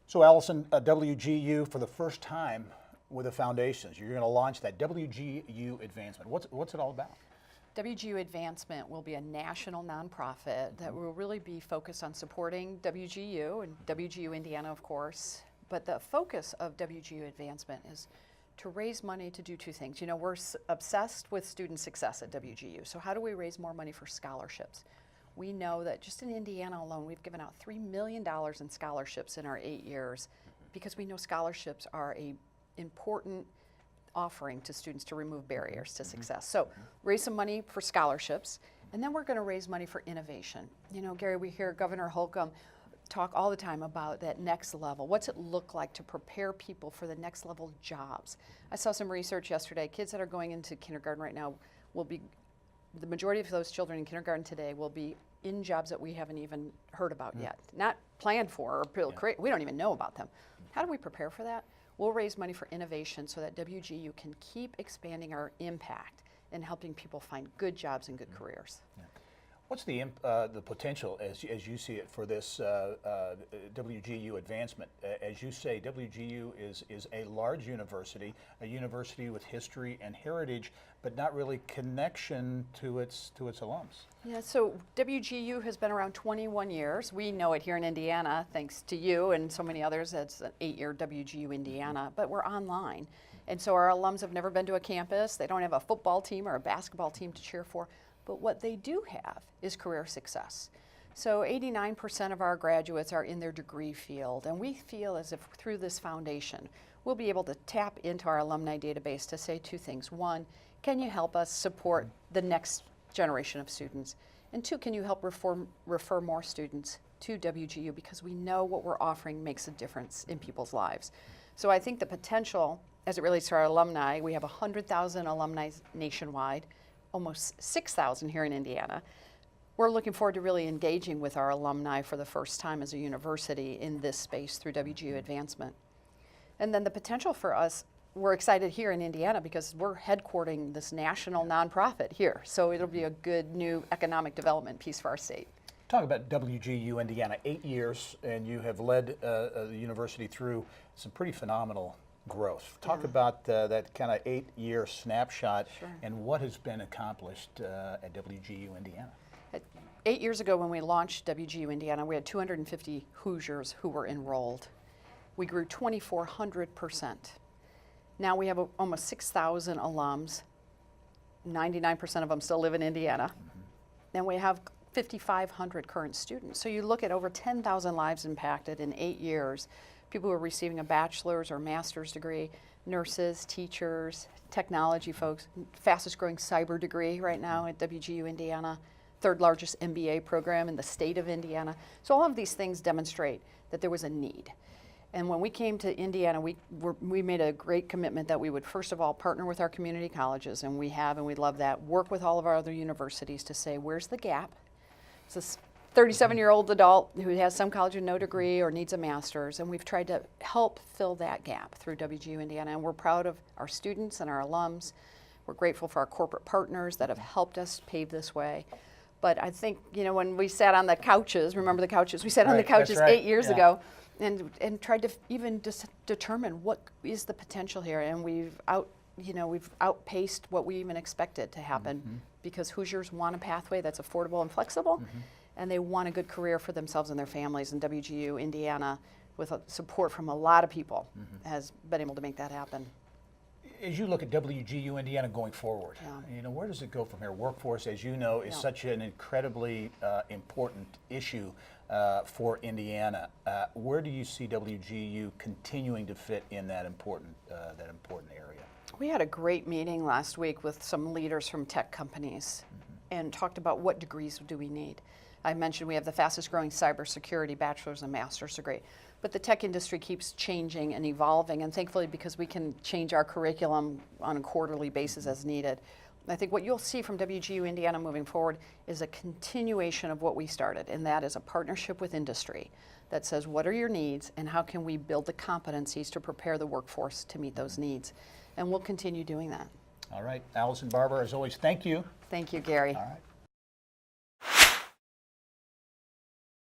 So Allison, WGU for the first time with the foundations, you're going to launch that WGU Advancement. What's it all about? WGU Advancement will be a national nonprofit that will really be focused on supporting WGU and WGU Indiana, of course. But the focus of WGU Advancement is to raise money to do two things. You know, we're obsessed with student success at WGU. So how do we raise more money for scholarships? We know that just in Indiana alone, we've given out $3 million in scholarships in our 8 years because we know scholarships are an important offering to students to remove barriers to success. So raise some money for scholarships, and then we're going to raise money for innovation. You know, Gary, we hear Governor Holcomb talk all the time about that next level. What's it look like to prepare people for the next level jobs? I saw some research yesterday. Kids that are going into kindergarten right now will be, the majority of those children in kindergarten today will be in jobs that we haven't even heard about yet, not planned for or create. We don't even know about them. How do we prepare for that? We'll raise money for innovation so that WGU can keep expanding our impact in helping people find good jobs and good careers. Yeah. What's the potential, as you see it, for this WGU Advancement? As you say, WGU is a large university, a university with history and heritage, but not really connection to its alums. Yeah, so WGU has been around 21 years. We know it here in Indiana, thanks to you and so many others. It's an 8-year WGU Indiana, but we're online. And so our alums have never been to a campus. They don't have a football team or a basketball team to cheer for. But what they do have is career success. So 89% of our graduates are in their degree field, and we feel as if through this foundation, we'll be able to tap into our alumni database to say two things. One, can you help us support the next generation of students? And two, can you help refer more students to WGU, because we know what we're offering makes a difference in people's lives. So I think the potential as it relates to our alumni, we have 100,000 alumni nationwide, almost 6,000 here in Indiana. We're looking forward to really engaging with our alumni for the first time as a university in this space through WGU Advancement. And then the potential for us, we're excited here in Indiana because we're headquartering this national nonprofit here. So it'll be a good new economic development piece for our state. Talk about WGU Indiana, 8 years, and you have led the university through some pretty phenomenal growth. Talk about that kind of 8-year snapshot and what has been accomplished at WGU Indiana. 8 years ago when we launched WGU Indiana, we had 250 Hoosiers who were enrolled. We grew 2,400%. Now we have almost 6,000 alums. 99% of them still live in Indiana. And we have 5,500 current students. So you look at over 10,000 lives impacted in 8 years. People who are receiving a bachelor's or master's degree, nurses, teachers, technology folks, fastest growing cyber degree right now at WGU Indiana, third largest MBA program in the state of Indiana. So all of these things demonstrate that there was a need. And when we came to Indiana, we made a great commitment that we would first of all partner with our community colleges, and we have, and we love that, work with all of our other universities to say, where's the gap? It's this 37-year-old adult who has some college and no degree or needs a master's, and we've tried to help fill that gap through WGU Indiana, and we're proud of our students and our alums. We're grateful for our corporate partners that have helped us pave this way. But I think, you know, when we sat on the couches, remember the couches? We sat on the couches 8 years ago and tried to even just determine what is the potential here, and we've outpaced what we even expected to happen because Hoosiers want a pathway that's affordable and flexible. And they want a good career for themselves and their families, and WGU Indiana, with support from a lot of people, has been able to make that happen. As you look at WGU Indiana going forward, you know, where does it go from here? Workforce, as you know, is such an incredibly important issue for Indiana. Where do you see WGU continuing to fit in that important area? We had a great meeting last week with some leaders from tech companies and talked about what degrees do we need. I mentioned we have the fastest growing cybersecurity bachelor's and master's degree, but the tech industry keeps changing and evolving, and thankfully because we can change our curriculum on a quarterly basis as needed. I think what you'll see from WGU Indiana moving forward is a continuation of what we started, and that is a partnership with industry that says what are your needs and how can we build the competencies to prepare the workforce to meet those needs, and we'll continue doing that. All right, Allison Barber, as always, thank you. Thank you, Gary. All right.